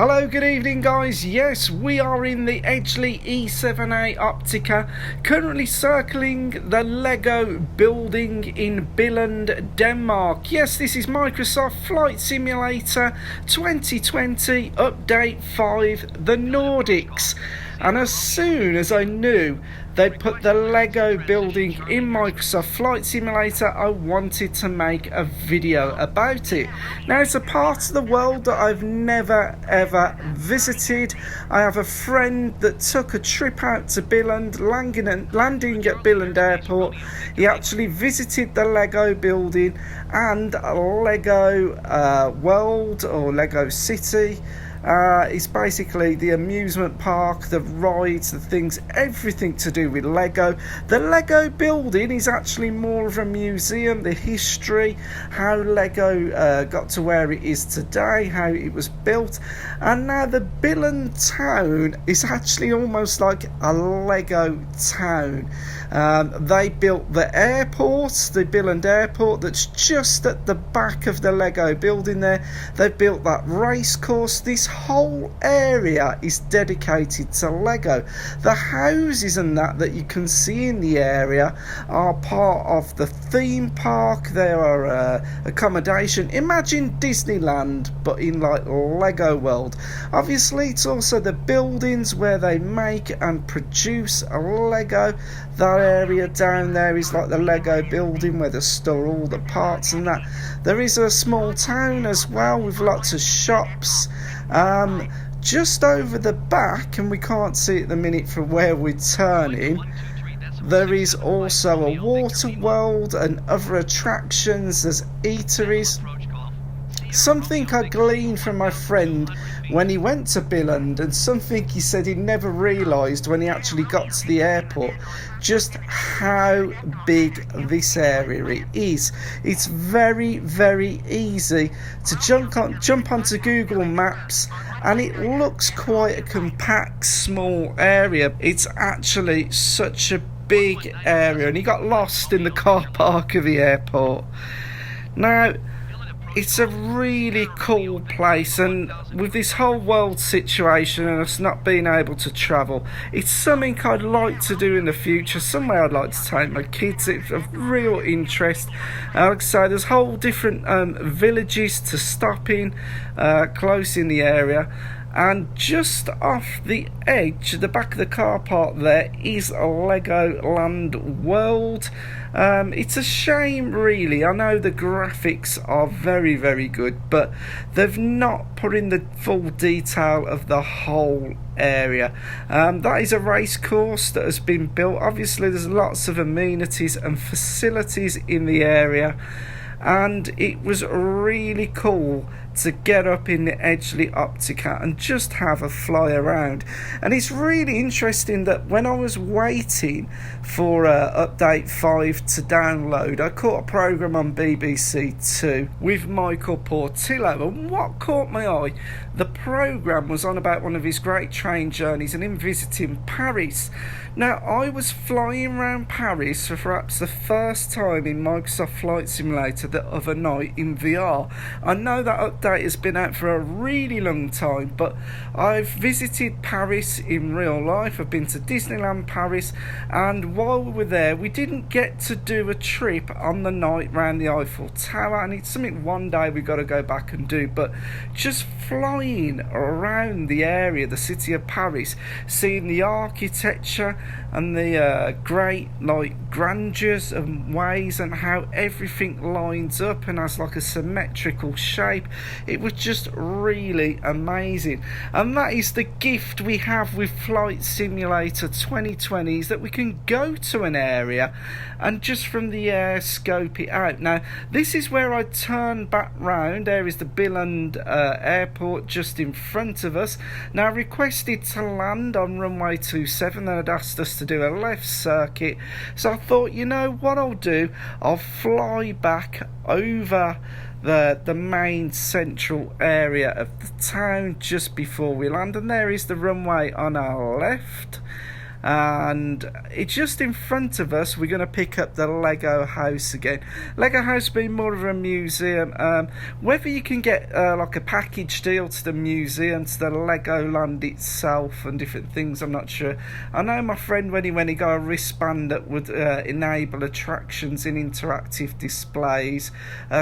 Hello, good evening guys. Yes, we are in the Edgeley E7A Optica, currently circling the Lego building in Billund, Denmark. Yes, this is Microsoft Flight Simulator 2020 Update 5, the Nordics. And as soon as I knew they'd put the Lego building in Microsoft Flight Simulator, I wanted to make a video about it. Now, it's a part of the world that I've never ever visited. I have a friend that took a trip out to Billund, landing at Billund Airport. He actually visited the Lego building and Lego World or Lego City. It's basically the amusement park, the rides, the things, everything to do with Lego. The Lego building is actually more of a museum, the history, how Lego got to where it is today, how it was built. And now the Billund town is actually almost like a Lego town. They built the airport, the Billund airport, that's just at the back of the Lego building there. They built that race course. This whole area is dedicated to Lego. The houses and that you can see in the area are part of the theme park. There are accommodation. Imagine Disneyland but in like Lego world. Obviously it's also the buildings where they make and produce Lego. That area down there is like the Lego building where they store all the parts and that. There is a small town as well with lots of shops. Just over the back, and we can't see it at the minute from where we're turning, there is also a water world and other attractions. There's eateries. Something I gleaned from my friend when he went to Billund, and something he said he never realised when he actually got to the airport, just how big this area is. It's very, very easy to jump onto Google Maps, and it looks quite a compact, small area. It's actually such a big area, and he got lost in the car park of the airport. Now, it's a really cool place, and with this whole world situation and us not being able to travel, it's something I'd like to do in the future, somewhere I'd like to take my kids. It's of real interest. Like I say, there's whole different villages to stop in close in the area. And just off the edge, the back of the car park there, is a Legoland World. It's a shame really. I know the graphics are very, very good, but they've not put in the full detail of the whole area. That is a race course that has been built. Obviously there's lots of amenities and facilities in the area, and it was really cool to get up in the Edgeley Optica and just have a fly around. And it's really interesting that when I was waiting for update 5 to download, I caught a programme on BBC Two with Michael Portillo, and what caught my eye, the programme was on about one of his great train journeys and him visiting Paris. Now, I was flying around Paris for perhaps the first time in Microsoft Flight Simulator the other night in VR. I know that update has been out for a really long time, but I've visited Paris in real life. I've been to Disneyland Paris, and while we were there, we didn't get to do a trip on the night round the Eiffel Tower, and it's something one day we've got to go back and do. But just flying around the area, the city of Paris, seeing the architecture and the great like grandeurs and ways, and how everything lines up and has like a symmetrical shape, it was just really amazing. And that is the gift we have with Flight Simulator 2020, is that we can go to an area and just from the air scope it out. Now, this is where I turn back round. There is the Billund airport just in front of us. Now, I requested to land on runway 27, and had asked us to do a left circuit, so I thought, you know what I'll do, I'll fly back over the main central area of the town just before we land. And there is the runway on our left, and it's just in front of us. We're going to pick up the Lego house again. Lego house being more of a museum. Whether you can get like a package deal to the museum, to the Legoland itself and different things, I'm not sure. I know my friend, when he got a wristband that would enable attractions in interactive displays.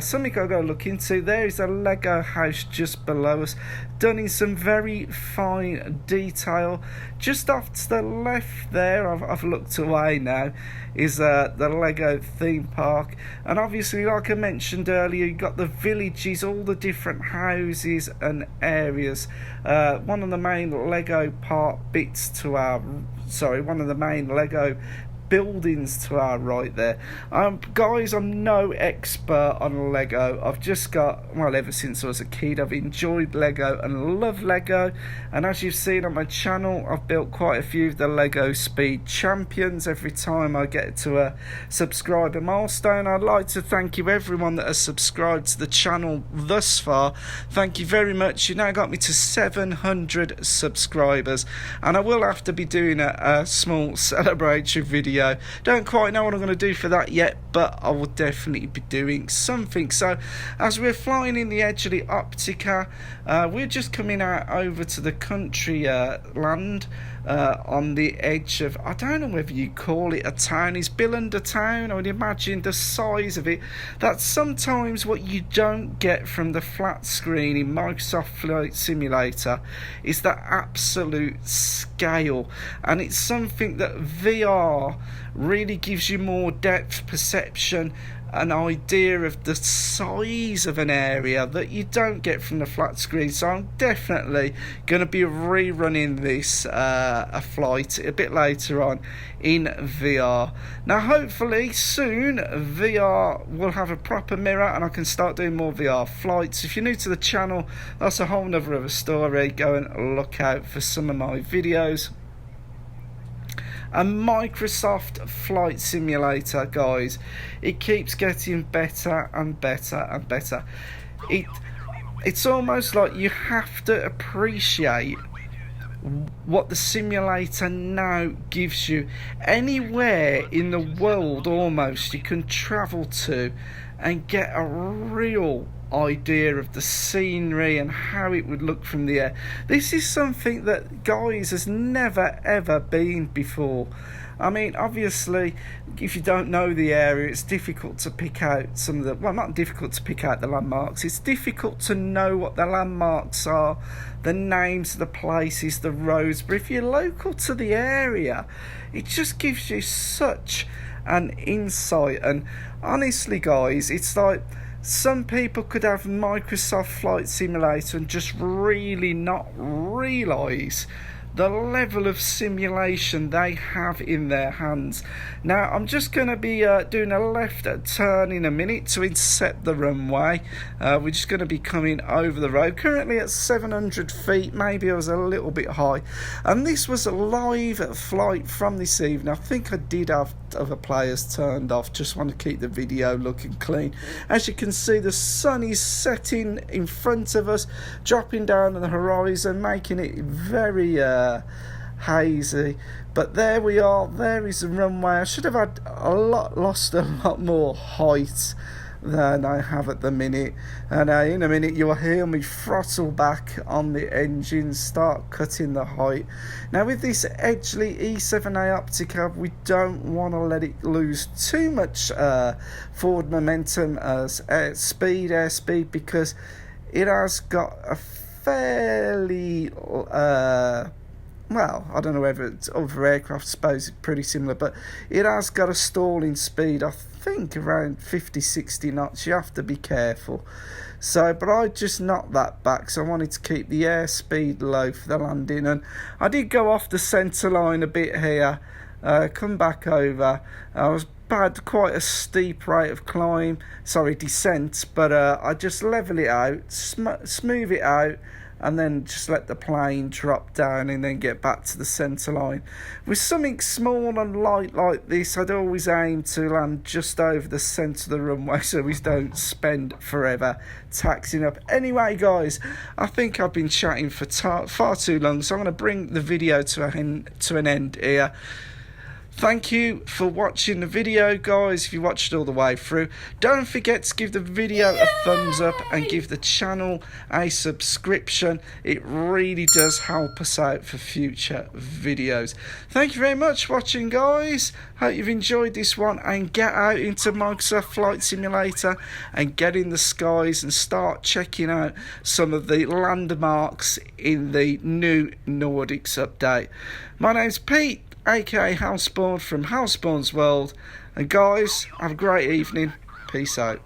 Something I'll go look into. There is a Lego house just below us, done in some very fine detail. Just off to the left there, I've looked away now, is the Lego theme park. And obviously, like I mentioned earlier, you've got the villages, all the different houses and areas. One of the main Lego one of the main Lego buildings to our right there. Guys, I'm no expert on Lego. I've just got, well, ever since I was a kid, I've enjoyed Lego and love Lego, and as you've seen on my channel, I've built quite a few of the Lego Speed Champions every time I get to a subscriber milestone. I'd like to thank you, everyone that has subscribed to the channel thus far. Thank you very much. You now got me to 700 subscribers, and I will have to be doing a small celebration video. Don't quite know what I'm going to do for that yet, but I will definitely be doing something. So as we're flying in the Edgeley Optica, we're just coming out over to the country land on the edge of, I don't know whether you call it a town. Is Billund a town? I would imagine the size of it. That's sometimes what you don't get from the flat screen in Microsoft Flight Simulator, is the absolute scale, and it's something that VR really gives you more depth perception, an idea of the size of an area that you don't get from the flat screen. So I'm definitely going to be rerunning this a flight a bit later on in VR. Now hopefully soon VR will have a proper mirror and I can start doing more VR flights. If you're new to the channel, that's a whole nother of a story. Go and look out for some of my videos. A Microsoft Flight Simulator, guys, it keeps getting better and better and better. It's almost like you have to appreciate what the simulator now gives you. Anywhere in the world almost you can travel to and get a real idea of the scenery and how it would look from the air. This is something that, guys, has never ever been before. I mean, obviously, if you don't know the area, it's difficult to pick out some of the, well, not difficult to pick out the landmarks, it's difficult to know what the landmarks are, the names of the places, the roads. But if you're local to the area, it just gives you such an insight. And honestly, guys, it's like, some people could have Microsoft Flight Simulator and just really not realise the level of simulation they have in their hands. Now I'm just going to be doing a left turn in a minute to intercept the runway. We're just going to be coming over the road, currently at 700 feet. Maybe I was a little bit high, and this was a live flight from this evening. I think I did have other players turned off, just want to keep the video looking clean. As you can see, the sun is setting in front of us, dropping down on the horizon, making it very hazy. But there we are, there is the runway. I should have had lost a lot more height than I have at the minute, and in a minute you'll hear me throttle back on the engine, start cutting the height. Now with this Edgeley E7A Optica, we don't want to let it lose too much forward momentum as airspeed, because it has got a fairly well, I don't know whether it's other aircraft, I suppose it's pretty similar, but it has got a stalling speed, I think around 50-60 knots. You have to be careful. So, but I just knocked that back, so I wanted to keep the airspeed low for the landing, and I did go off the centre line a bit here, come back over. I was had quite a steep rate of descent, but I just level it out, smooth it out, and then just let the plane drop down and then get back to the centre line. With something small and light like this, I'd always aim to land just over the centre of the runway so we don't spend forever taxing up. Anyway guys, I think I've been chatting for far too long, so I'm going to bring the video to an end here. Thank you for watching the video, guys. If you watched it all the way through, don't forget to give the video a thumbs up and give the channel a subscription. It really does help us out for future videos. Thank you very much for watching, guys. Hope you've enjoyed this one, and get out into Microsoft Flight Simulator and get in the skies and start checking out some of the landmarks in the new Nordics update. My name's Pete, aka Houseborn from Houseborn's World, and guys, have a great evening. Peace out.